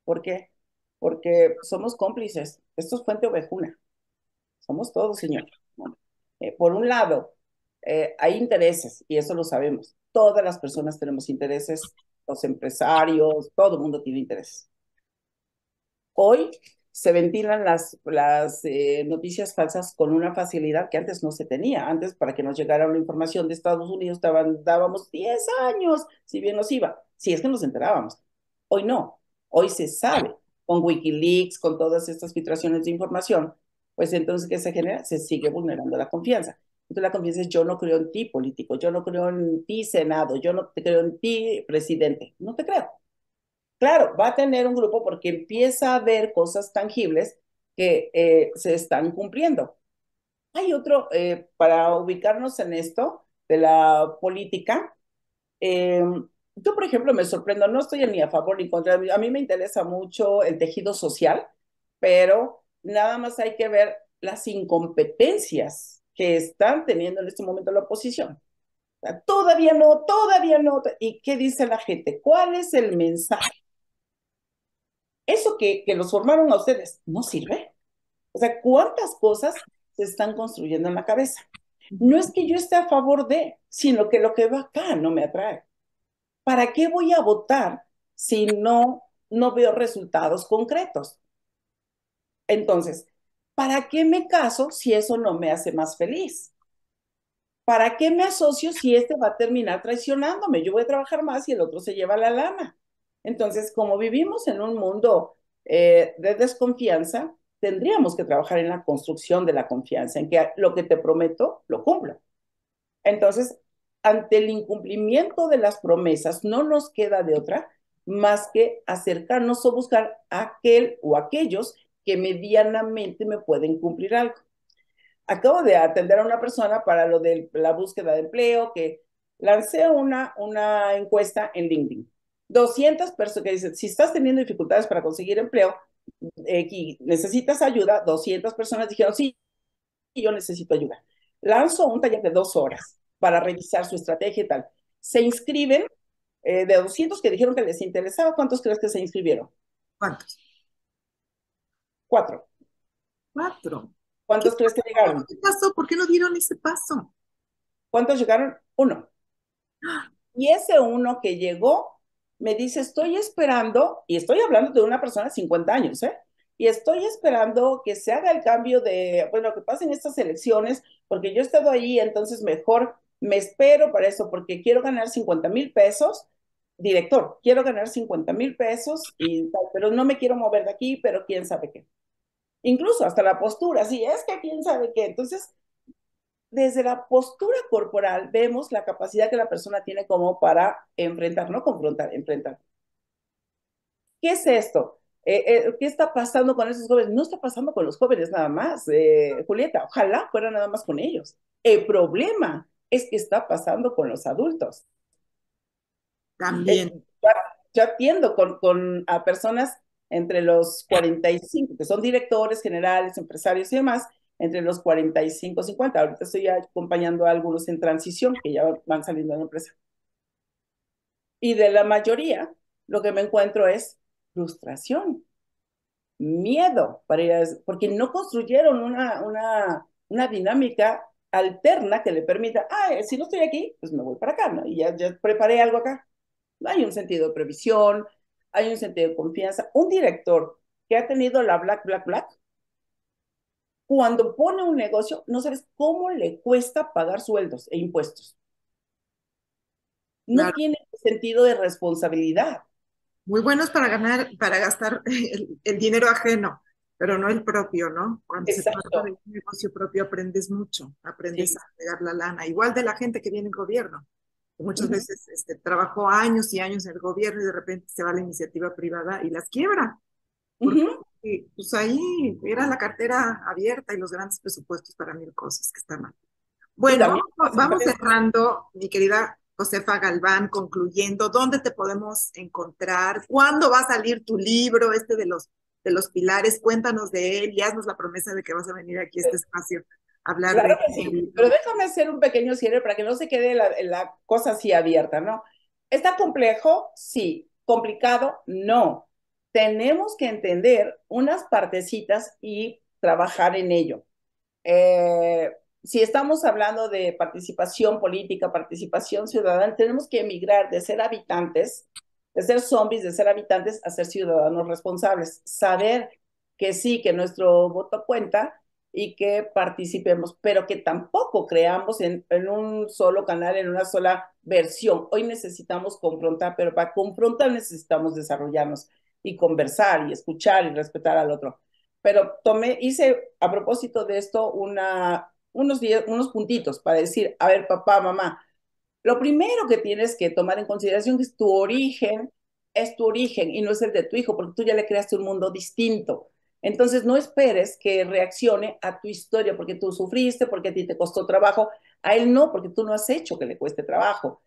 ¿Por qué? Porque somos cómplices. Esto es fuente ovejuna. Somos todos, señor. ¿No? Por un lado, hay intereses, y eso lo sabemos. Todas las personas tenemos intereses, los empresarios, todo el mundo tiene intereses. Hoy se ventilan las noticias falsas con una facilidad que antes no se tenía. Antes, para que nos llegara una información de Estados Unidos, dábamos 10 años, si bien nos iba, si es que nos enterábamos. Hoy no, hoy se sabe, con Wikileaks, con todas estas filtraciones de información, pues entonces, ¿qué se genera? Se sigue vulnerando la confianza. Entonces la confianza es: yo no creo en ti, político, yo no creo en ti, Senado, yo no te creo en ti, presidente, no te creo. Claro, va a tener un grupo porque empieza a ver cosas tangibles que se están cumpliendo. Hay otro, para ubicarnos en esto de la política, eh, yo, por ejemplo, me sorprendo, no estoy ni a favor ni contra, a mí me interesa mucho el tejido social, pero nada más hay que ver las incompetencias que están teniendo en este momento la oposición. O sea, todavía no, todavía no. ¿Y qué dice la gente? ¿Cuál es el mensaje? Eso que los formaron a ustedes no sirve. O sea, ¿cuántas cosas se están construyendo en la cabeza? No es que yo esté a favor de, sino que lo que va acá no me atrae. ¿Para qué voy a votar si no veo resultados concretos? Entonces, ¿para qué me caso si eso no me hace más feliz? ¿Para qué me asocio si este va a terminar traicionándome? Yo voy a trabajar más y el otro se lleva la lana. Entonces, como vivimos en un mundo de desconfianza, tendríamos que trabajar en la construcción de la confianza, en que lo que te prometo, lo cumplo. Entonces, ante el incumplimiento de las promesas, no nos queda de otra más que acercarnos o buscar a aquel o aquellos que medianamente me pueden cumplir algo. Acabo de atender a una persona para lo de la búsqueda de empleo, que lancé una encuesta en LinkedIn. 200 personas que dicen: si estás teniendo dificultades para conseguir empleo, ¿necesitas ayuda? 200 personas dijeron, sí, yo necesito ayuda. Lanzo un taller de 2 horas para revisar su estrategia y tal. Se inscriben, de 200 que dijeron que les interesaba, ¿cuántos crees que se inscribieron? ¿Cuántos? 4. 4. ¿Qué ¿Cuántos crees que pasó? llegaron? ¿Qué pasó? ¿Por qué no dieron ese paso? ¿Cuántos llegaron? 1. Y ese uno que llegó me dice, estoy esperando, y estoy hablando de una persona de 50 años, ¿eh? Y estoy esperando que se haga el cambio de, bueno, que pasen estas elecciones, porque yo he estado ahí, entonces mejor me espero para eso, porque quiero ganar 50,000 pesos, director, quiero ganar 50,000 pesos, y tal, pero no me quiero mover de aquí, pero quién sabe qué. Incluso hasta la postura, sí, es que quién sabe qué. Entonces, desde la postura corporal vemos la capacidad que la persona tiene como para enfrentar, no confrontar, enfrentar. ¿Qué es esto? ¿Qué está pasando con esos jóvenes? No está pasando con los jóvenes nada más, Julieta, ojalá fuera nada más con ellos. El problema es que está pasando con los adultos. Eh, También. ya, yo atiendo a personas entre los 45, que son directores generales, empresarios y demás, entre los 45 y 50. Ahorita estoy acompañando a algunos en transición que ya van saliendo de la empresa. Y de la mayoría, lo que me encuentro es frustración, miedo para ir porque no construyeron una dinámica alterna que le permita, si no estoy aquí, pues me voy para acá, ¿no? Y ya preparé algo acá. Hay un sentido de previsión, hay un sentido de confianza. Un director que ha tenido la Black, cuando pone un negocio, no sabes cómo le cuesta pagar sueldos e impuestos. No Claro. tiene sentido de responsabilidad. Muy buenos para ganar, para gastar el dinero ajeno, pero no el propio, ¿no? Cuando se trata de Exacto. un negocio propio aprendes mucho, aprendes a Sí. pegar la lana, igual de la gente que viene en gobierno, que muchas Ujú, veces trabajó años y años en el gobierno y de repente se va a la iniciativa privada y las quiebra, porque ujú. pues ahí era la cartera abierta y los grandes presupuestos para mil cosas que están mal. Y Bueno, también vamos, las vamos empresas. cerrando, mi querida Josefa Galván, concluyendo, ¿dónde te podemos encontrar? ¿Cuándo va a salir tu libro, de los pilares? Cuéntanos de él y haznos la promesa de que vas a venir aquí a este espacio a hablar Claro de que tu sí, libro. pero déjame hacer un pequeño cierre para que no se quede la cosa así abierta, ¿no? ¿Está complejo? Sí. ¿Complicado? No. Tenemos que entender unas partecitas y trabajar en ello. Eh, si estamos hablando de participación política, participación ciudadana, tenemos que emigrar de ser habitantes, de ser zombies, de ser habitantes a ser ciudadanos responsables. Saber que sí, que nuestro voto cuenta y que participemos, pero que tampoco creamos en un solo canal, en una sola versión. Hoy necesitamos confrontar, pero para confrontar necesitamos desarrollarnos y conversar y escuchar y respetar al otro. Pero hice a propósito de esto unos puntitos para decir, a ver, papá, mamá, lo primero que tienes que tomar en consideración es tu origen y no es el de tu hijo, porque tú ya le creaste un mundo distinto. Entonces no esperes que reaccione a tu historia porque tú sufriste, porque a ti te costó trabajo, a él no, porque tú no has hecho que le cueste trabajo.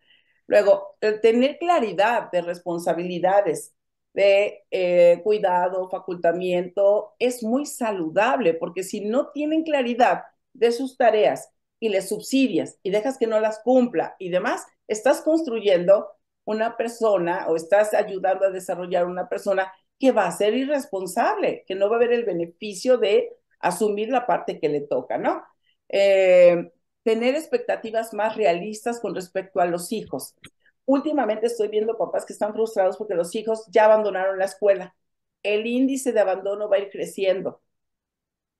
Luego, el tener claridad de responsabilidades, de cuidado, facultamiento, es muy saludable, porque si no tienen claridad de sus tareas y les subsidias y dejas que no las cumpla y demás, estás construyendo una persona o estás ayudando a desarrollar una persona que va a ser irresponsable, que no va a ver el beneficio de asumir la parte que le toca, ¿no? Tener expectativas más realistas con respecto a los hijos. Últimamente estoy viendo papás que están frustrados porque los hijos ya abandonaron la escuela. El índice de abandono va a ir creciendo,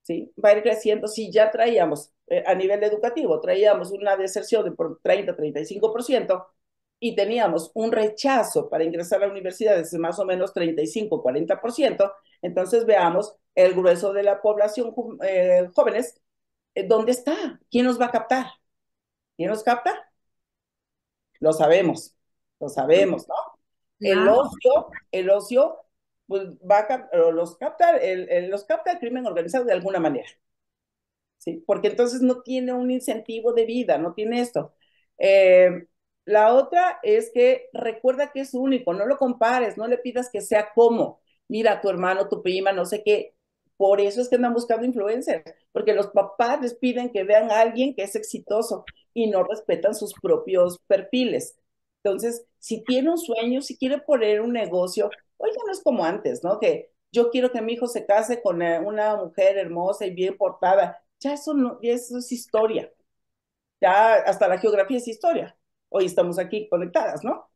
¿sí? Va a ir creciendo. Si ya traíamos, a nivel educativo, traíamos una deserción de por 30-35% y teníamos un rechazo para ingresar a la universidad de más o menos 35-40%, entonces veamos el grueso de la población jóvenes, ¿dónde está? ¿Quién nos va a captar? ¿Quién nos capta? Lo sabemos, ¿no? Claro, El ocio, pues los capta el crimen organizado de alguna manera, ¿sí? Porque entonces no tiene un incentivo de vida, no tiene esto. Eh, la otra es que recuerda que es único, no lo compares, no le pidas que sea como. mira, tu hermano, tu prima, no sé qué. Por eso es que andan buscando influencers, porque los papás les piden que vean a alguien que es exitoso y no respetan sus propios perfiles. Entonces, si tiene un sueño, si quiere poner un negocio, hoy ya no es como antes, ¿no? Que yo quiero que mi hijo se case con una mujer hermosa y bien portada. Ya eso no, ya eso es historia. Ya hasta la geografía es historia. Hoy estamos aquí conectadas, ¿no?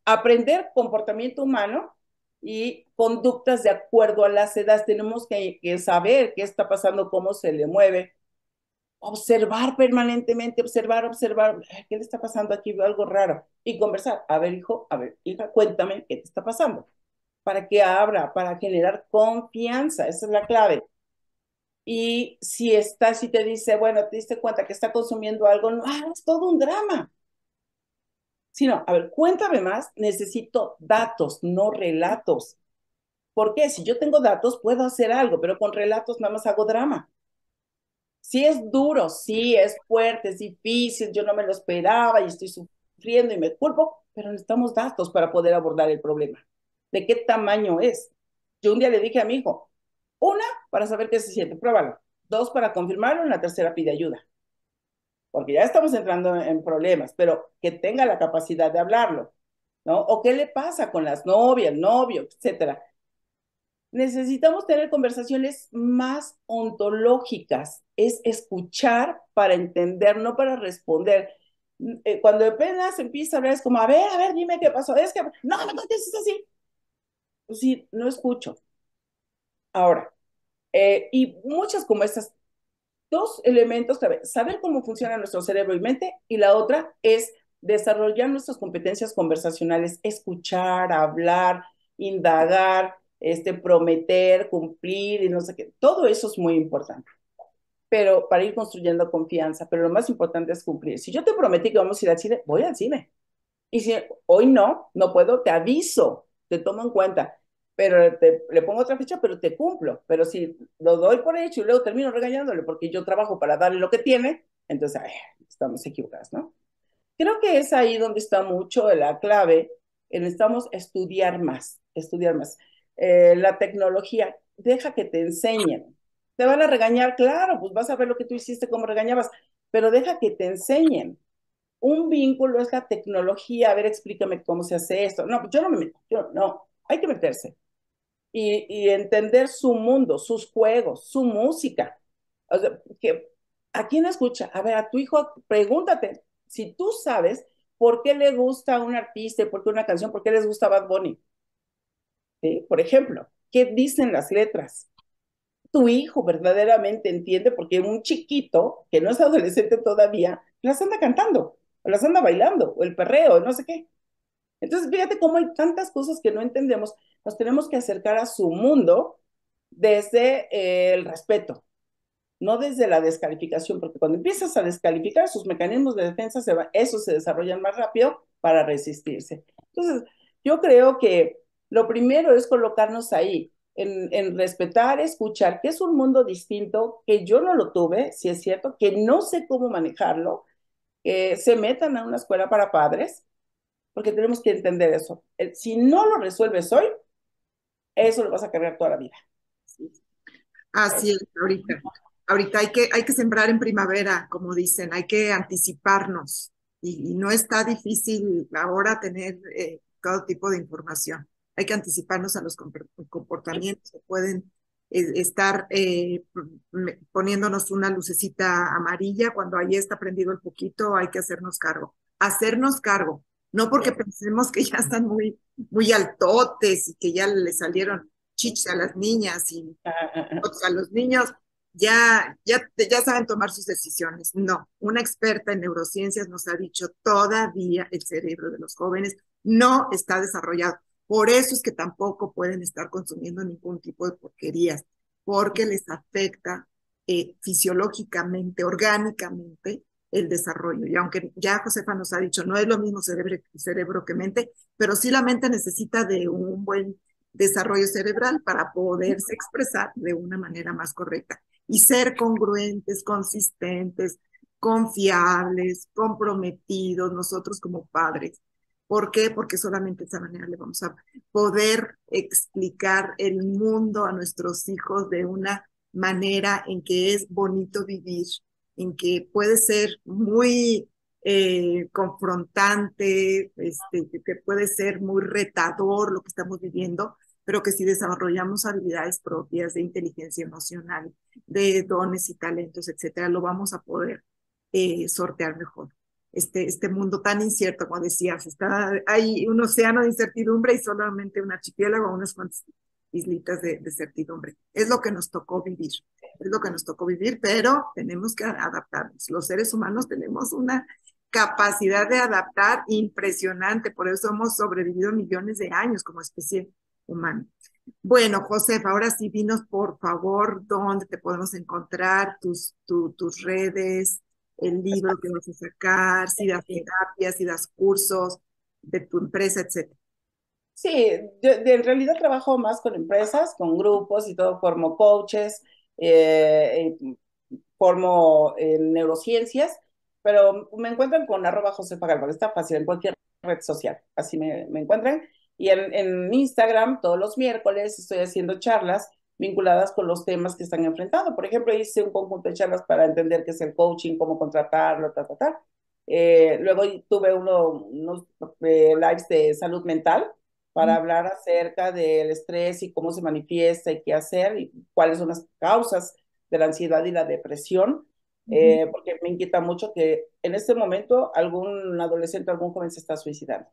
Aprender comportamiento humano y conductas de acuerdo a las edades. Tenemos que saber qué está pasando, cómo se le mueve. Observar permanentemente, observar, ¿qué le está pasando aquí? Veo algo raro. Y conversar. A ver, hijo, a ver, hija, cuéntame qué te está pasando. Para que abra, para generar confianza. Esa es la clave. Y si te dice, bueno, te diste cuenta que está consumiendo algo, no es todo un drama. Sino, a ver, cuéntame más, necesito datos, no relatos. ¿Por qué? Si yo tengo datos, puedo hacer algo, pero con relatos nada más hago drama. Sí es duro, sí es fuerte, es difícil, yo no me lo esperaba y estoy sufriendo y me culpo, pero necesitamos datos para poder abordar el problema. ¿De qué tamaño es? Yo un día le dije a mi hijo, una, para saber qué se siente, pruébalo. Dos, para confirmarlo, en la tercera pide ayuda, porque ya estamos entrando en problemas, pero que tenga la capacidad de hablarlo, ¿no? O qué le pasa con las novias, el novio, etcétera. Necesitamos tener conversaciones más ontológicas, es escuchar para entender, no para responder. Cuando apenas empieza a hablar, es como, a ver, dime qué pasó. Es que, no me contestes así. Pues sí, no escucho. Ahora, y muchas como estas, dos elementos clave, saber cómo funciona nuestro cerebro y mente, y la otra es desarrollar nuestras competencias conversacionales, escuchar, hablar, indagar, prometer, cumplir y no sé qué. Todo eso es muy importante, pero para ir construyendo confianza, pero lo más importante es cumplir. Si yo te prometí que vamos a ir al cine, voy al cine. Y si hoy no puedo, te aviso, te tomo en cuenta, pero le pongo otra fecha, pero te cumplo. Pero si lo doy por hecho y luego termino regañándole porque yo trabajo para darle lo que tiene, entonces estamos equivocados, ¿no? Creo que es ahí donde está mucho la clave. Necesitamos estudiar más, estudiar más. La tecnología, deja que te enseñen. Te van a regañar, claro, pues vas a ver lo que tú hiciste, cómo regañabas, pero deja que te enseñen. Un vínculo es la tecnología, a ver, explícame cómo se hace esto. No, pues yo no me meto, no, hay que meterse y entender su mundo, sus juegos, su música. O sea, ¿a quién escucha? A ver, a tu hijo, pregúntate, si tú sabes por qué le gusta un artista, por qué una canción, por qué les gusta Bad Bunny, ¿sí? Por ejemplo, ¿qué dicen las letras? Tu hijo verdaderamente entiende porque un chiquito que no es adolescente todavía las anda cantando, o las anda bailando, o el perreo, no sé qué. Entonces, fíjate cómo hay tantas cosas que no entendemos. Nos tenemos que acercar a su mundo desde el respeto, no desde la descalificación, porque cuando empiezas a descalificar, sus mecanismos de defensa esos se desarrollan más rápido para resistirse. Entonces, yo creo que lo primero es colocarnos ahí, en respetar, escuchar, que es un mundo distinto, que yo no lo tuve, si es cierto, que no sé cómo manejarlo, que se metan a una escuela para padres, porque tenemos que entender eso. Si no lo resuelves hoy, eso lo vas a cargar toda la vida. Así es, ahorita. Ahorita hay que sembrar en primavera, como dicen, hay que anticiparnos y no está difícil ahora tener todo tipo de información. Hay que anticiparnos a los comportamientos que pueden estar poniéndonos una lucecita amarilla cuando ahí está prendido el poquito, hay que hacernos cargo, no porque pensemos que ya están muy altotes y que ya le salieron chichis a las niñas y a los niños ya saben tomar sus decisiones. No, una experta en neurociencias nos ha dicho todavía el cerebro de los jóvenes no está desarrollado. Por eso es que tampoco pueden estar consumiendo ningún tipo de porquerías, porque les afecta fisiológicamente, orgánicamente, el desarrollo. Y aunque ya Josefa nos ha dicho, no es lo mismo cerebro que mente, pero sí la mente necesita de un buen desarrollo cerebral para poderse expresar de una manera más correcta y ser congruentes, consistentes, confiables, comprometidos nosotros como padres. ¿Por qué? Porque solamente de esa manera le vamos a poder explicar el mundo a nuestros hijos de una manera en que es bonito vivir, en que puede ser muy confrontante, que puede ser muy retador lo que estamos viviendo, pero que si desarrollamos habilidades propias de inteligencia emocional, de dones y talentos, etcétera, lo vamos a poder sortear mejor. Este mundo tan incierto, como decías, hay un océano de incertidumbre y solamente un archipiélago o unas cuantas islitas de certidumbre. Es lo que nos tocó vivir, es lo que nos tocó vivir, pero tenemos que adaptarnos. Los seres humanos tenemos una capacidad de adaptar impresionante, por eso hemos sobrevivido millones de años como especie humana. Bueno, José, ahora sí dinos por favor dónde te podemos encontrar, tus redes, el libro que vas a sacar, si das Sí, terapias, si das cursos de tu empresa, etcétera. sí, en realidad trabajo más con empresas, con grupos y todo, formo coaches, formo neurociencias, pero me encuentran con @Josefa Galván, está fácil en cualquier red social, así me encuentran. Y en Instagram, todos los miércoles, estoy haciendo charlas vinculadas con los temas que están enfrentando. Por ejemplo, hice un conjunto de charlas para entender qué es el coaching, cómo contratarlo, ta. Luego tuve unos lives de salud mental para hablar acerca del estrés y cómo se manifiesta y qué hacer y cuáles son las causas de la ansiedad y la depresión, Ujú. porque me inquieta mucho que en este momento algún adolescente, algún joven se está suicidando.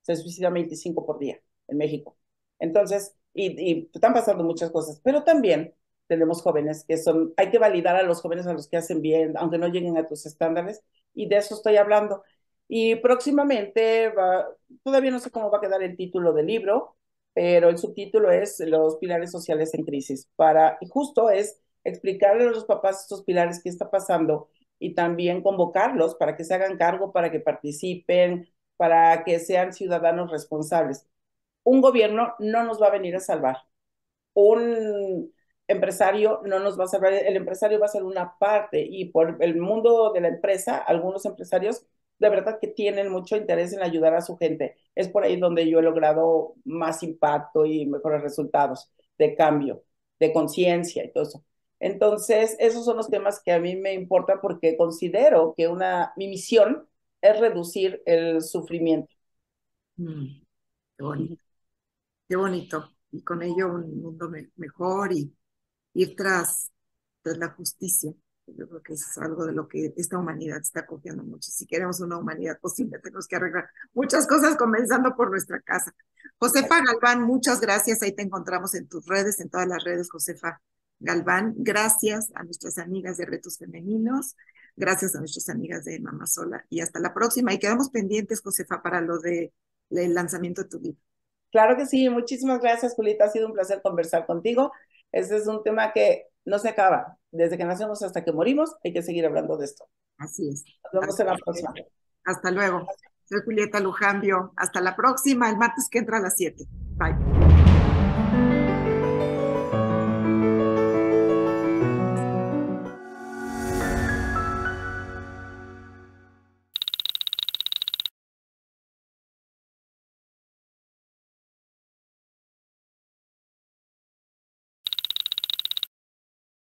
Se suicida 25 por día en México. Entonces, y están pasando muchas cosas, pero también tenemos jóvenes que son, hay que validar a los jóvenes a los que hacen bien, aunque no lleguen a tus estándares, y de eso estoy hablando. Y próximamente, todavía no sé cómo va a quedar el título del libro, pero el subtítulo es Los pilares sociales en crisis, y justo es explicarle a los papás estos pilares qué está pasando y también convocarlos para que se hagan cargo, para que participen, para que sean ciudadanos responsables. Un gobierno no nos va a venir a salvar. Un empresario no nos va a salvar. El empresario va a ser una parte y por el mundo de la empresa, algunos empresarios de verdad que tienen mucho interés en ayudar a su gente. Es por ahí donde yo he logrado más impacto y mejores resultados de cambio, de conciencia y todo eso. Entonces, esos son los temas que a mí me importan porque considero que mi misión es reducir el sufrimiento. Mm, qué bonito, qué bonito. Y con ello un mundo mejor y ir tras la justicia. Yo creo que es algo de lo que esta humanidad está cogiendo mucho. Si queremos una humanidad posible, tenemos que arreglar muchas cosas, comenzando por nuestra casa. Josefa Galván, muchas gracias. Ahí te encontramos en tus redes, en todas las redes, Josefa Galván. Gracias a nuestras amigas de Retos Femeninos. Gracias a nuestras amigas de Mamá Sola. Y hasta la próxima. Y quedamos pendientes, Josefa, para lo del lanzamiento de tu libro. Claro que sí, muchísimas gracias, Julita. Ha sido un placer conversar contigo. Este es un tema que no se acaba. Desde que nacemos hasta que morimos, hay que seguir hablando de esto. Así es. Nos vemos en la Así es. próxima. Hasta luego. Soy Julieta Lujambio. Hasta la próxima, el martes que entra a las 7. Bye.